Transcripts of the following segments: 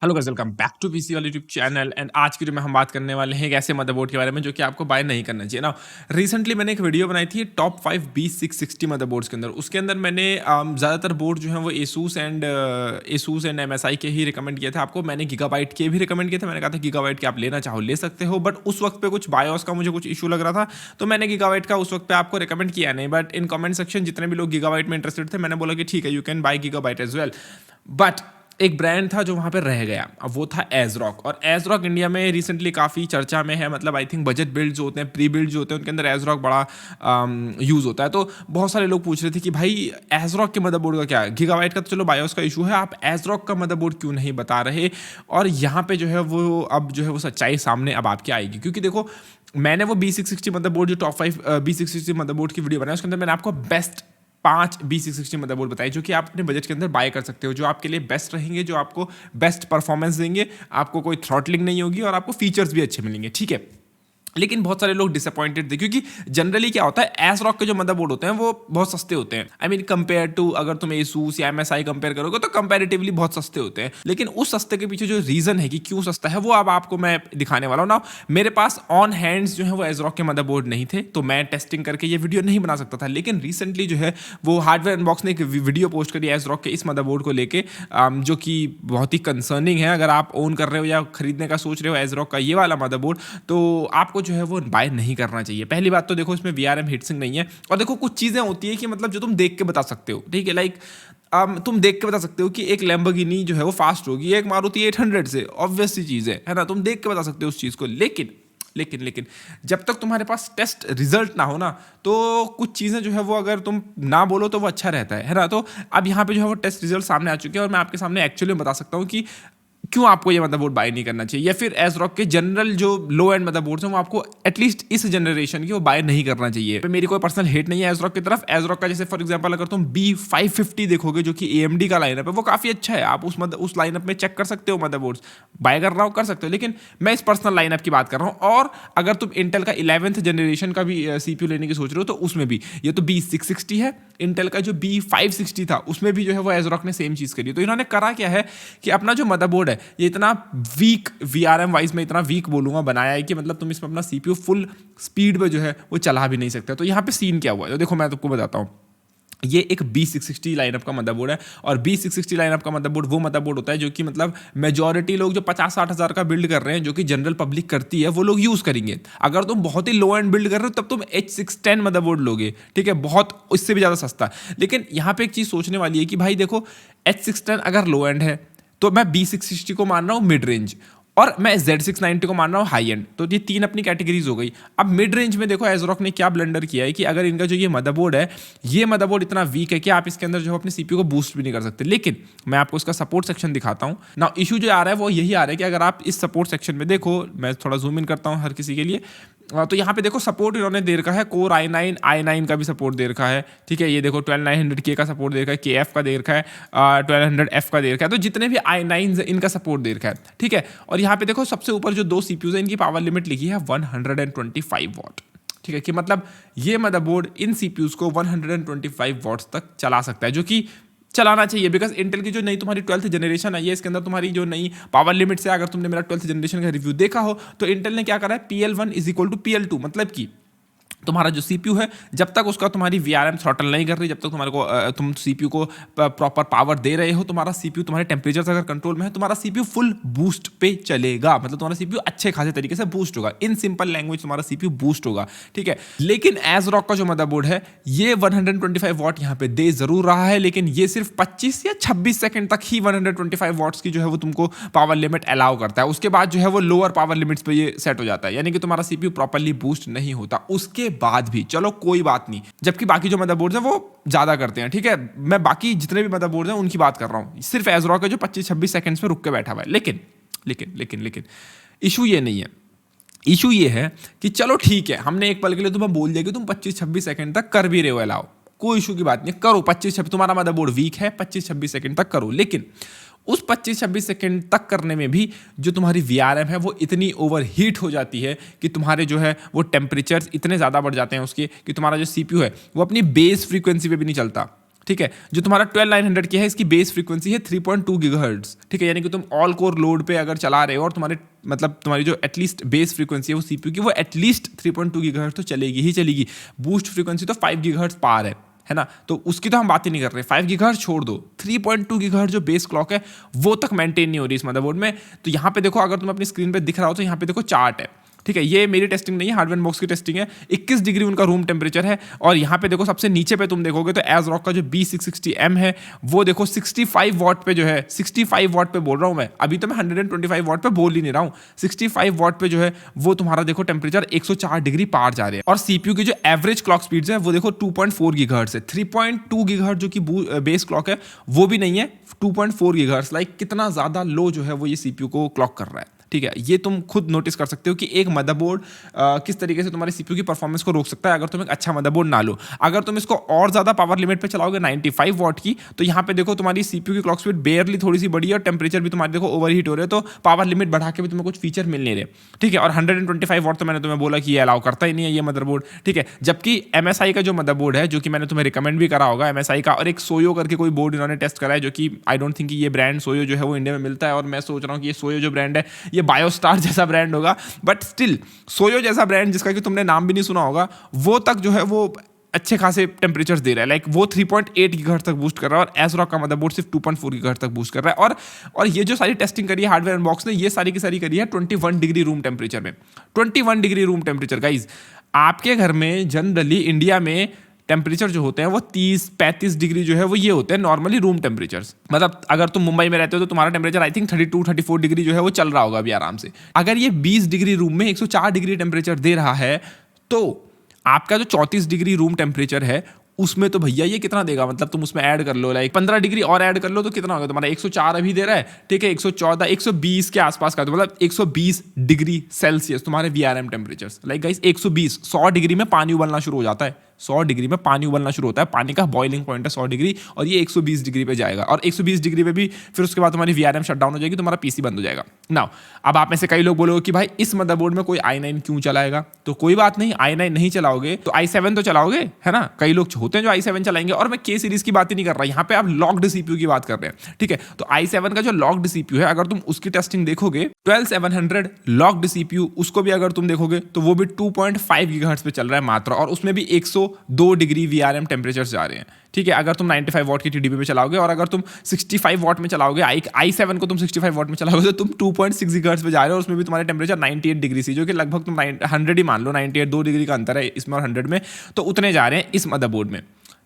Hello guys, welcome back to PC वाला YouTube channel. एंड आज की वीडियो में हम बात करने वाले हैं एक ऐसे मदरबोर्ड के बारे में जो कि आपको बाय नहीं करना चाहिए ना। रिसेंटली मैंने एक वीडियो बनाई थी टॉप 5 B660 मदरबोर्ड्स के अंदर। उसके अंदर मैंने ज़्यादातर बोर्ड जो है वो एसूस एंड MSI के ही रिकमेंड किए थे आपको। मैंने गीगाबाइट के भी रिकमेंड किए थे। मैंने कहा था गीगाबाइट के आप लेना चाहो ले सकते हो, बट उस वक्त पे कुछ बायोस का मुझे कुछ इशू लग रहा था, तो मैंने गीगाबाइट का उस वक्त पे आपको रिकमेंड किया नहीं। बट इन कमेंट सेक्शन जितने भी लोग गीगाबाइट में इंटरेस्टेड थे, मैंने बोला कि ठीक है, you can buy Gigabyte as well. But एक ब्रांड था जो वहाँ पे रह गया, अब वो था एज़रॉक। और एज़रॉक इंडिया में रिसेंटली काफ़ी चर्चा में है। मतलब आई थिंक बजट बिल्ड जो होते हैं, प्री बिल्ड जो होते हैं, उनके अंदर एज़रॉक बड़ा यूज़ होता है। तो बहुत सारे लोग पूछ रहे थे कि भाई एज़रॉक के मदरबोर्ड का क्या है। गीगाबाइट का तो चलो बायोस का इशू है, आप एज़रॉक का मदरबोर्ड क्यों नहीं बता रहे। और यहाँ पे जो है वो अब जो है वो सच्चाई सामने अब आपके आएगी, क्योंकि देखो मैंने वो B660 मदरबोर्ड जो टॉप 5 B660 मदरबोर्ड की वीडियो बनाई, उसके अंदर मैंने आपको बेस्ट 5 B660 मदरबोर्ड बताई जो कि आप अपने बजट के अंदर बाय कर सकते हो, जो आपके लिए बेस्ट रहेंगे, जो आपको बेस्ट परफॉर्मेंस देंगे, आपको कोई थ्रॉटलिंग नहीं होगी और आपको फीचर्स भी अच्छे मिलेंगे। ठीक है, लेकिन बहुत सारे लोग डिसअपॉइंटेड थे, क्योंकि जनरली क्या होता है, एज़रॉक के जो मदरबोर्ड होते हैं वो बहुत सस्ते होते हैं। आई मीन कंपेयर टू अगर तुम एसूस या MSI कंपेयर करोगे तो कंपैरेटिवली बहुत सस्ते होते हैं। लेकिन उस सस्ते के पीछे जो रीज़न है कि क्यों सस्ता है, वो अब आपको मैं दिखाने वाला हूँ ना। मेरे पास ऑन हैंड्स जो है वो एज़रॉक के मदरबोर्ड नहीं थे, तो मैं टेस्टिंग करके ये वीडियो नहीं बना सकता था। लेकिन रिसेंटली जो है वो हार्डवेयर अनबॉक्स ने एक वीडियो पोस्ट करी एज़रॉक के इस मदरबोर्ड को लेके, जो कि बहुत ही कंसर्निंग है। अगर आप ओन कर रहे हो या खरीदने का सोच रहे हो एज़रॉक का ये वाला मदरबोर्ड, तो आपको जो है वो बाय नहीं करना चाहिए। पहली बात तो देखो इसमें VRM हीटसिंक नहीं है। और देखो कुछ चीज़ें होती है कि मतलब जो तुम देख के बता सकते हो, ठीक है, लाइक तुम देख के बता सकते हो कि एक लैम्बोर्गिनी जो है वो फास्ट होगी, एक मारुति 800 से, ऑब्वियस सी चीज़ है ना। तुम देख के बता सकते हो उस चीज़ को। लेकिन लेकिन लेकिन जब तक तुम्हारे पास टेस्ट रिजल्ट ना हो ना, तो कुछ चीज़ें जो है वो अगर तुम ना बोलो तो वो अच्छा रहता है ना। तो अब यहाँ पे जो है वो टेस्ट रिजल्ट सामने आ चुके हैं और मैं आपके सामने एक्चुअली बता सकता हूँ कि क्यों आपको ये मदरबोर्ड बाय नहीं करना चाहिए, या फिर एज़रॉक के जनरल जो लो एंड मदरबोर्ड्स हैं वो आपको एटलीस्ट इस जनरेशन की वो बाय नहीं करना चाहिए। मेरी कोई पर्सनल हेट नहीं है एज़रॉक की तरफ। एज़रॉक का जैसे फॉर एग्जांपल अगर तुम B550 देखोगे जो कि AMD का लाइनअप है, वो काफ़ी अच्छा है। आप उस लाइनअप में चेक कर सकते हो मदरबोर्ड्स, बाय करना हो कर सकते हो। लेकिन मैं इस पर्सनल लाइनअप की बात कर रहा हूँ। और अगर तुम इंटेल का 11th जनरेशन का भी CPU लेने की सोच रहे हो, तो उसमें भी ये तो B660 है। इंटेल का जो B560 था उसमें भी जो है वो एज़रॉक ने सेम चीज़ करी। तो इन्होंने करा क्या है कि अपना जो मदरबोर्ड है ये इतना वीक, VRM वाइज में इतना वीक बोलूँगा, बनाया है कि मतलब तुम इसमें अपना CPU फुल स्पीड पे जो है वो चला भी नहीं सकते। तो यहाँ पे सीन क्या हुआ है, तो देखो मैं तुमको बताता हूँ। ये एक B660 लाइनअप का मदरबोर्ड है। और B660 लाइनअप का मदरबोर्ड वो मदरबोर्ड होता है जो कि मतलब मेजॉरिटी लोग जो 50-60 हज़ार का बिल्ड कर रहे हैं, जो कि जनरल पब्लिक करती है, वो लोग यूज़ करेंगे। अगर तुम बहुत ही लो एंड बिल्ड कर रहे हो तब तुम H610 मदरबोर्ड लोगे, ठीक है, बहुत इससे भी ज़्यादा सस्ता। लेकिन यहाँ पे एक चीज़ सोचने वाली है कि भाई देखो H610 अगर लो एंड है तो मैं B660 को मान रहा हूँ मिड रेंज, और मैं Z690 को मान रहा हूँ हाई एंड। तो ये तीन अपनी कैटेगरीज हो गई। अब मिड रेंज में देखो एज़रॉक ने क्या ब्लंडर किया है कि अगर इनका जो ये मदरबोर्ड है, ये मदरबोर्ड इतना वीक है कि आप इसके अंदर जो है अपने CPU को बूस्ट भी नहीं कर सकते। लेकिन मैं आपको इसका सपोर्ट सेक्शन दिखाता हूँ ना। इशू जो आ रहा है वो यही आ रहा है कि अगर आप इस सपोर्ट सेक्शन में देखो, मैं थोड़ा जूम इन करता हूँ हर किसी के लिए, तो यहाँ पे देखो सपोर्ट इन्होंने दे रखा है कोर i9 का भी सपोर्ट दे रखा है, ठीक है। ये देखो 12900K का सपोर्ट दे रखा है, KF का दे रखा है, 1200F का दे रखा है। तो जितने भी i9 इनका सपोर्ट दे रखा है, ठीक है। और यहाँ पे देखो सबसे ऊपर जो दो CPUs है, इनकी पावर लिमिट लिखी है 125 वॉट, ठीक है, कि मतलब ये मदरबोर्ड इन CPUs को 125 वॉट्स तक चला सकता है, जो कि चलाना चाहिए। बिकॉज इंटेल की जो नई तुम्हारी 12th जनरेशन आई है, इसके अंदर तुम्हारी जो नई पावर लिमिट से, अगर तुमने मेरा 12th जनरेशन का रिव्यू देखा हो, तो इंटेल ने क्या करा है, PL1 = PL2, मतलब कि तुम्हारा जो CPU है जब तक उसका तुम्हारी VRM थ्रॉटल नहीं कर रही, जब तक तुम्हारे को तुम CPU को प्रॉपर पावर दे रहे हो, तुम्हारा CPU तुम्हारे टेम्परेचर से अगर कंट्रोल में है, तुम्हारा CPU फुल बूस्ट पे चलेगा। मतलब तुम्हारा CPU अच्छे खासे तरीके से बूस्ट होगा। इन सिंपल लैंग्वेज तुम्हारा CPU बूस्ट होगा, ठीक है। लेकिन एज़रॉक का जो मदरबोर्ड है ये 125 वॉट यहाँ पे दे जरूर रहा है, लेकिन ये सिर्फ 25 या 26 सेकंड तक ही 125 वॉट्स की जो है वो तुमको पावर लिमिट अलाउ करता है। उसके बाद जो है वो लोअर पावर लिमिट्स पे ये सेट हो जाता है, यानी कि तुम्हारा CPU प्रॉपरली बूस्ट नहीं होता उसके बाद भी। चलो कोई बात नहीं, जबकि बाकी जो मदरबोर्ड्स हैं वो ज्यादा करते हैं, ठीक है। मैं बाकी जितने भी मदरबोर्ड्स हैं उनकी बात कर रहा हूं, सिर्फ एज़रॉक है जो 25-26 सेकंड्स में रुक के बैठा हुआ है। लेकिन लेकिन लेकिन लेकिन इशू ये नहीं है। इशू ये है कि चलो ठीक है, हमने एक पल के लिए तुम्हें बोल दिया कि तुम 25-26 सेकंड तक कर भी रहे हो अलाउ, कोई इशू की बात नहीं, करो 25-26, तुम्हारा मदरबोर्ड वीक है, 25-26 सेकंड तक करो। लेकिन उस 25-26 सेकंड तक करने में भी जो तुम्हारी VRM है वो इतनी ओवर हीट हो जाती है कि तुम्हारे जो है वो टेम्परेचर्स इतने ज़्यादा बढ़ जाते हैं उसके, कि तुम्हारा जो CPU है वो अपनी बेस फ्रीक्वेंसी पे भी नहीं चलता, ठीक है। जो तुम्हारा 12900 की है, इसकी बेस फ्रीक्वेंसी है 3.2 गीगाहर्ट्ज, ठीक है। यानी कि तुम ऑल कोर लोड पे अगर चला रहे हो और तुम्हारी जो एटलीस्ट बेस फ्रीक्वेंसी है वो सीपीयू की, वो एटलीस्ट 3.2 गीगाहर्ट्ज तो चलेगी ही चलेगी। बूस्ट फ्रीक्वेंसी तो 5 गीगाहर्ट्ज पार है ना, तो उसकी तो हम बात ही नहीं कर रहे। 5 गीगाहर्ट्ज छोड़ दो, 3.2 गीगाहर्ट्ज जो बेस क्लॉक है वो तक मेंटेन नहीं हो रही इस मदरबोर्ड में। तो यहाँ पे देखो, अगर तुम अपनी स्क्रीन पे दिख रहा हो तो यहाँ पे देखो चार्ट है, ठीक है। ये मेरी टेस्टिंग नहीं है, हार्डवेयर बॉक्स की टेस्टिंग है। 21 डिग्री उनका रूम टेम्परेचर है। और यहाँ पे देखो सबसे नीचे पे तुम देखोगे तो एज़रॉक का जो B660M है वो देखो 65 वॉट पे जो है, 65 वॉट पे बोल रहा हूँ मैं, अभी तो मैं 125 वॉट पे बोल ही नहीं रहा हूँ। 65 वॉट पे जो है वो तुम्हारा देखो टेम्परेचर 104 डिग्री पार जा रहे हैं। और सीपीयू की जो एवरेज क्लॉक स्पीड है वो देखो 2.4 गीगाहर्ट्ज है। 3.2 गीगाहर्ट्ज जो कि बेस क्लॉक है वो भी नहीं है, 2.4 गीगाहर्ट्ज। लाइक कितना ज़्यादा लो जो है वो ये सीपीयू को क्लॉक कर रहा है, ठीक है। ये तुम खुद नोटिस कर सकते हो कि एक मदरबोर्ड किस तरीके से तुम्हारे सीपीयू की परफॉर्मेंस को रोक सकता है अगर तुम एक अच्छा मदरबोर्ड ना लो। अगर तुम इसको और ज़्यादा पावर लिमिट पे चलाओगे 95 वॉट की, तो यहाँ पे देखो तुम्हारी सीपीयू की क्लॉक स्पीड बेयरली थोड़ी सी बढ़ी है और टेम्परेचर भी तुम्हारे देखो ओवरहीट हो रहे हैं, तो पावर लिमिट बढ़ा के भी तुम्हें कुछ फीचर मिल नहीं रहे, ठीक है। और 125 वॉट तो मैंने तुम्हें बोला कि ये अलाउ करता ही नहीं है ये मदरबोर्ड, ठीक है। जबकि MSI का जो मदरबोर्ड है, जो कि मैंने तुम्हें रिकमेंड भी करा होगा MSI का, और एक सोयो करके कोई बोर्ड इन्होंने टेस्ट करा है, जो कि आई डोंट थिंक ये ब्रांड सोयो जो है वो इंडिया में मिलता है। और मैं सोच रहा हूँ कि ये सोयो जो ब्रांड है ये बायोस्टार जैसा ब्रांड होगा, बट स्टिल सोयो जैसा ब्रांड जिसका कि तुमने नाम भी नहीं सुना होगा, वो तक जो है वो अच्छे खासे टेम्परेचर्स दे रहा है। लाइक वो 3.8 गीगाहर्ट्ज तक बूस्ट कर रहा है और एज़रॉक का मदरबोर्ड सिर्फ 2.4 गीगाहर्ट्ज तक बूस्ट कर रहा है। और ये जो सारी टेस्टिंग करी है हार्डवेयर अनबॉक्स ने, ये सारी की सारी करी है 21 डिग्री रूम टेम्परेचर में। 21 डिग्री रूम टेम्परेचर गाइज, आपके घर में जनरली इंडिया में टेम्परेचर जो होते हैं वो 30-35 डिग्री जो है वो ये होते हैं नॉर्मली रूम टेम्परेचर्स। मतलब अगर तुम मुंबई में रहते हो तो तुम्हारा टेम्परेचर आई थिंक 32-34 डिग्री जो है वो चल रहा होगा अभी आराम से। अगर ये 20 डिग्री रूम में 104 डिग्री टेम्परेचर दे रहा है, तो आपका जो 34 डिग्री रूम टेम्परेचर है उसमें तो भैया ये कितना देगा, मतलब तुम उसमें ऐड कर लो, लाइक 15 डिग्री और ऐड कर लो तो कितना होगा तुम्हारा, 104 अभी दे रहा है, ठीक है। 114 120 के आसपास का, तो मतलब 120 डिग्री सेल्सियस तुम्हारे VRM temperatures. Like guys 120, 100 degree में पानी उबलना शुरू हो जाता है, 100 डिग्री में पानी उबलना शुरू होता है, पानी का बॉइलिंग पॉइंट है 100 डिग्री, और ये 120 डिग्री पे जाएगा। और 120 डिग्री पे भी फिर उसके बाद तुम्हारी VRM शट डाउन हो जाएगी, तुम्हारा PC बंद हो जाएगा। नाउ अब आप में से कई लोग बोलोगे कि भाई इस मदरबोर्ड में कोई i9 क्यों चलाएगा, तो कोई बात नहीं, i9 नहीं चलाओगे तो i7 तो चलाओगे, है ना। कई लोग होते हैं जो i7 चलाएंगे, और मैं K सीरीज की बात ही नहीं कर रहा, यहाँ पे आप लॉक्ड CPU की बात कर रहे हैं, ठीक है। तो i7 का जो लॉक्ड CPU है, अगर तुम उसकी टेस्टिंग देखोगे 12700 लॉक्ड CPU, उसको भी अगर तुम देखोगे तो वो भी 2.5 गीगाहर्ट्ज पे चल रहा है मात्र, और उसमें भी 102 डिग्री VRM टेम्परेचर्स जा रहे हैं, ठीक है। अगर तुम 95 वॉट की TDP पे चलाओगे और अगर तुम 65 वॉट में चलाओगे, i7 को तुम 65 वॉट में चलाओगे तो तुम 2.6 गीगाहर्ट्ज पे जा रहे हो, और उसमें भी तुम्हारे टेम्परेचर 98 डिग्री सी, जो कि लगभग तुम 100 ही मान लो, 98 2 डिग्री का अंतर है इसमें और 100 में, तो उतने जा रहे हैं इस मदरबोर्ड में,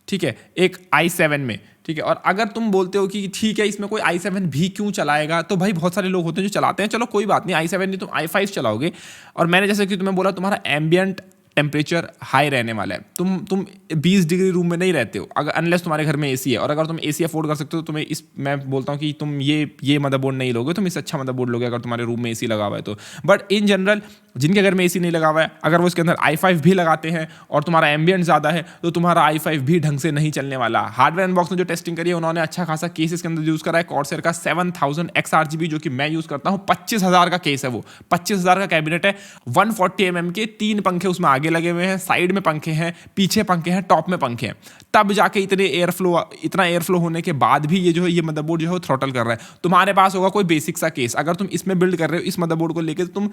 ठीक है, एक i7 में, ठीक है। और अगर तुम बोलते हो कि ठीक है इसमें कोई i7 भी क्यों चलाएगा, तो भाई बहुत सारे लोग होते हैं जो चलाते हैं, चलो कोई बात नहीं, i7 नहीं तुम i5 चलाओगे, और मैंने जैसे कि तुम्हें बोला तुम्हारा एम्बियंट टेम्परेचर हाई रहने वाला है। तुम 20 डिग्री रूम में नहीं रहते हो, अगर अनलेस तुम्हारे घर में AC है, और अगर तुम AC अफोर्ड कर सकते हो तो तुम्हें मैं बोलता हूँ कि तुम ये मदरबोर्ड नहीं लोगे, तुम इससे अच्छा मदरबोर्ड लोगे अगर तुम्हारे रूम में AC लगा हुआ है तो। बट इन जनरल जिनके घर में AC नहीं लगा हुआ है, अगर वो इसके अंदर i5 भी लगाते हैं और तुम्हारा एम्बियंट ज़्यादा है, तो तुम्हारा i5 भी ढंग से नहीं चलने वाला। हार्डवेयर अनबॉक्स ने जो टेस्टिंग करी है उन्होंने अच्छा खासा केस इसके अंदर यूज़ करा है, कॉर्सर का 7000 XRGB जो कि मैं यूज़ करता हूँ, 25,000 का केस है वो, 25,000 का कैबिनेट है, 140 mm के 3 पंखे उसमें आगे लगे हुए हैं, साइड में पंखे हैं, पीछे पंखे हैं, टॉप में पंखे हैं, तब जाके इतना एयर फ्लो होने के बाद भी ये जो है ये मदरबोर्ड जो है वो थ्रॉटल कर रहा है। तुम्हारे पास होगा कोई बेसिक सा केस, अगर तुम इसमें बिल्ड कर रहे हो इस मदरबोर्ड को लेकर, तो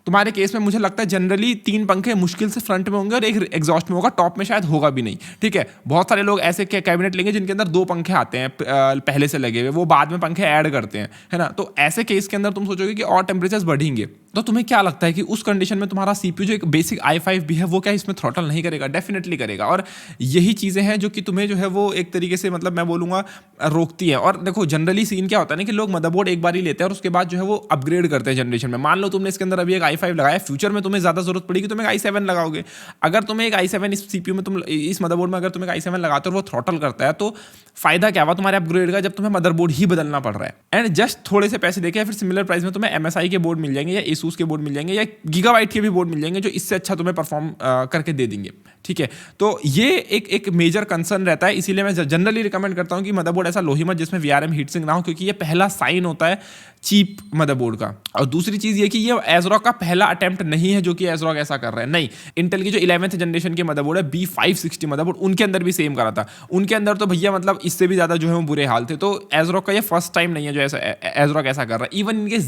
तुम्हारे केस में मुझे लगता है जनरली 3 पंखे मुश्किल से फ्रंट में होंगे और एक एग्जॉस्ट में होगा, टॉप में शायद होगा भी नहीं, ठीक है। बहुत सारे लोग ऐसे कैबिनेट लेंगे जिनके अंदर 2 पंखे आते हैं पहले से लगे हुए, वो बाद में पंखे ऐड करते हैं, है ना। तो ऐसे केस के अंदर तुम सोचोगे कि और टेम्परेचर्स बढ़ेंगे, तो तुम्हें क्या लगता है कि उस कंडीशन में तुम्हारा CPU जो एक बेसिक i5 भी है वो क्या इसमें थ्रॉटल नहीं करेगा? डेफिनेटली करेगा। और यही चीज़ें हैं जो कि तुम्हें जो है वो एक तरीके से मतलब मैं बोलूँगा रोकती है। और देखो जनरली सीन क्या होता है ना कि लोग मदरबोर्ड एक बार ही लेते हैं और उसके बाद जो है वो अपग्रेड करते हैं जनरेशन में। मान लो तुमने इसके अंदर अभी एक i5 लगाया, फ्यूचर में तुम्हें ज़्यादा जरूरत पड़ेगी तुम एक i7 लगाओगे। अगर तुम्हें एक i7 इस CPU में तुम इस मदरबोर्ड में अगर तुम एक i7 लगाते हो और वो थ्रॉटल करता है, तो फायदा क्या हुआ तुम्हारे अपग्रेड का, जब तुम्हें मदरबोर्ड ही बदलना पड़ रहा है। एंड जस्ट थोड़े से पैसे देके फिर सिमिलर प्राइस में तुम्हें MSI के बोर्ड मिल जाएंगे या ASUS के बोर्ड मिल जाएंगे या गीगाबाइट के भी बोर्ड मिल जाएंगे जो इससे अच्छा तुम्हें परफॉर्म करके दे देंगे, ठीक है। तो ये एक मेजर कंसर्न रहता है, इसीलिए मैं जनरली रिकमेंड करता हूँ कि मदरबोर्ड ऐसा लो ही मत जिसमें VRM हीट सिंक ना हो, क्योंकि ये पहला साइन होता है चीप मदरबोर्ड का। और दूसरी चीज़ ये कि ये एज़रॉक का पहला अटेम्प्ट नहीं है जो कि एज़रॉक ऐसा कर रहा है, नहीं। इंटेल की जो 11th जनरेशन के मदरबोर्ड है B560 मदरबोर्ड, उनके अंदर भी सेम करा था। उनके अंदर तो भैया मतलब इससे भी ज़्यादा जो है वो बुरे हाल थे। तो एज़रॉक का ये फर्स्ट टाइम नहीं है जो ऐसा एज़रॉक ऐसा कर रहा है। इवन इनके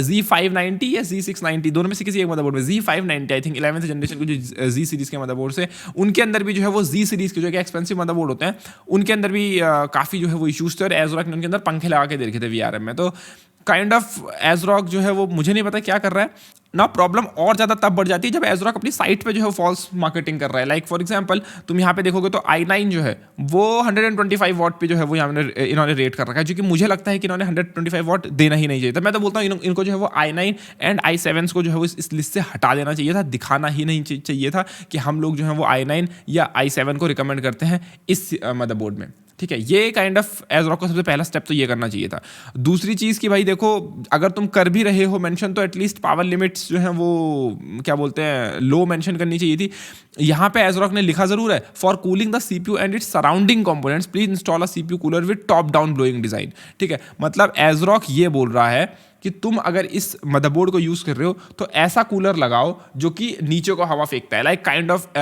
Z590 या Z690 दोनों में से किसी एक मदरबोर्ड में, Z590 I think 11th generation के जो Z सीरीज़ के मदरबोर्ड से, उनके अंदर भी जो है वो Z सीरीज़ के जो कि एक्सपेंसिव मदरबोर्ड होते हैं, उनके अंदर भी काफ़ी जो है वो इशूज़ थे और एज़रॉक ने उनके अंदर पंखे लगा के दे रखे थे VRM में। तो काइंड ऑफ एज़रॉक जो है वो मुझे नहीं पता क्या कर रहा है ना। प्रॉब्लम और ज़्यादा तब बढ़ जाती है जब एज़रॉक अपनी साइट पे जो है फॉल्स मार्केटिंग कर रहा है। लाइक फॉर एग्जांपल तुम यहाँ पे देखोगे तो i9 जो है वो 125 वॉट पे जो है वो इन्होंने रेट कर रखा है, जो कि मुझे लगता है कि इन्होंने 125 वॉट देना ही नहीं चाहिए था। मैं तो बोलता हूँ इनको जो है वो i9 एंड i7 को जो है वो इस लिस्ट से हटा देना चाहिए था, दिखाना ही नहीं चाहिए था कि हम लोग जो है वो i9 या i7 को रिकमेंड करते हैं इस मदरबोर्ड में। ठीक है, ये काइंड ऑफ एज़रॉक को सबसे पहला स्टेप तो ये करना चाहिए था। दूसरी चीज़ कि भाई देखो, अगर तुम कर भी रहे हो मेंशन तो एटलीस्ट पावर लिमिट्स जो हैं वो क्या बोलते हैं लो मेंशन करनी चाहिए थी। यहाँ पे एज़रॉक ने लिखा ज़रूर है, for cooling the CPU and its surrounding components please install a CPU cooler with top down blowing design. ठीक है, मतलब एज़रॉक ये बोल रहा है कि तुम अगर इस मदरबोर्ड को यूज़ कर रहे हो तो ऐसा कूलर लगाओ जो कि नीचे को हवा फेंकता है। लाइक काइंड ऑफ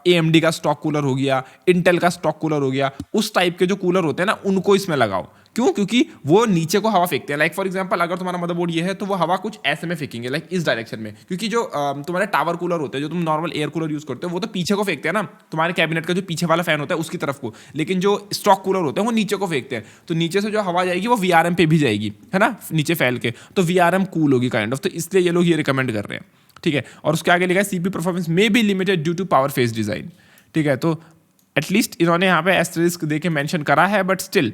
AMD का स्टॉक कूलर हो गया, इंटेल का स्टॉक कूलर हो गया, उस टाइप के जो कूलर होते हैं ना उनको इसमें लगाओ। क्यों? क्योंकि वो नीचे को हवा फेंकते हैं। लाइक फॉर एग्जांपल अगर तुम्हारा मदरबोर्ड ये है तो वो हवा कुछ ऐसे में फेंकेंगे, लाइक इस डायरेक्शन में। क्योंकि जो तुम्हारे टावर कूलर होते हैं, जो तुम नॉर्मल एयर कूलर यूज़ करते हो, वो तो पीछे को फेंकते हैं ना, तुम्हारे कैबिनेट का जो पीछे वाला फैन होता है उसकी तरफ को। लेकिन जो स्टॉक कूलर होते हैं वो नीचे को फेंकते हैं, तो नीचे से जो हवा जाएगी वो VRM पे भी जाएगी, है ना, नीचे फैल के, तो VRM कूल होगी काइंड ऑफ। तो इसलिए ये लोग ये रिकमेंड कर रहे हैं। ठीक है, और उसके आगे लिखा है CPU performance may be limited due to power phase design. ठीक है, तो एटलीस्ट इन्होंने यहाँ पे एस्टरिस्क दे के मैंशन करा है, बट स्टिल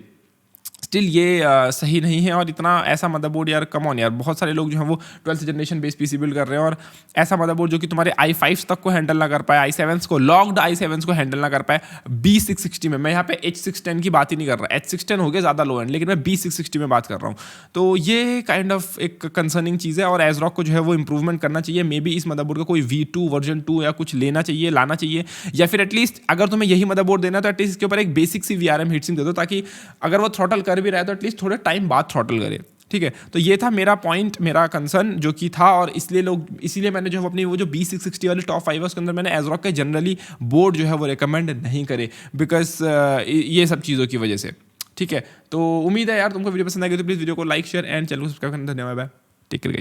ये सही नहीं है। और इतना ऐसा मदरबोर्ड यार, कम ऑन यार, बहुत सारे लोग जो हैं वो 12th generation base PC build कर रहे हैं, और ऐसा मदरबोर्ड जो कि तुम्हारे i5 तक को हैंडल ना कर पाए, i7 को, लॉक्ड i7 को हैंडल ना कर पाए B660 में। मैं यहाँ पे H610 की बात ही नहीं कर रहा, H610 हो गया ज़्यादा लो एंड, लेकिन मैं B660 में बात कर रहा हूँ। तो ये काइंड ऑफ एक कंसर्निंग चीज़ है और एज़रॉक को जो है वो इंप्रूवमेंट करना चाहिए। मे बी इस मदरबोर्ड का कोई V2 वर्जन 2 या कुछ लाना चाहिए, या फिर एटलीस्ट अगर तुम्हें यही मदरबोर्ड देना तो एटलीस्ट इसके ऊपर एक बेसिक सी VRM हीटसिंक दे दो, ताकि अगर वो थ्रॉटल कर भी रहा है तो एटलीस्ट थोड़े टाइम बाद थ्रॉटल करे। ठीक है, तो ये था मेरा पॉइंट, मेरा कंसर्न जो कि था, और इसीलिए मैंने जो अपनी वो जो B660 वाली टॉप 5 है उसके अंदर मैंने एज़रॉक के जनरली बोर्ड जो है वो रिकमेंड नहीं करे, बिकॉज ये सब चीज़ों की वजह से। ठीक है, तो उम्मीद है यार तुमको वीडियो पसंद आएगी, तो प्लीज़ वीडियो को लाइक शेयर एंड चैनल को सब्सक्राइब करना। धन्यवाद, टेक केयर गाइस।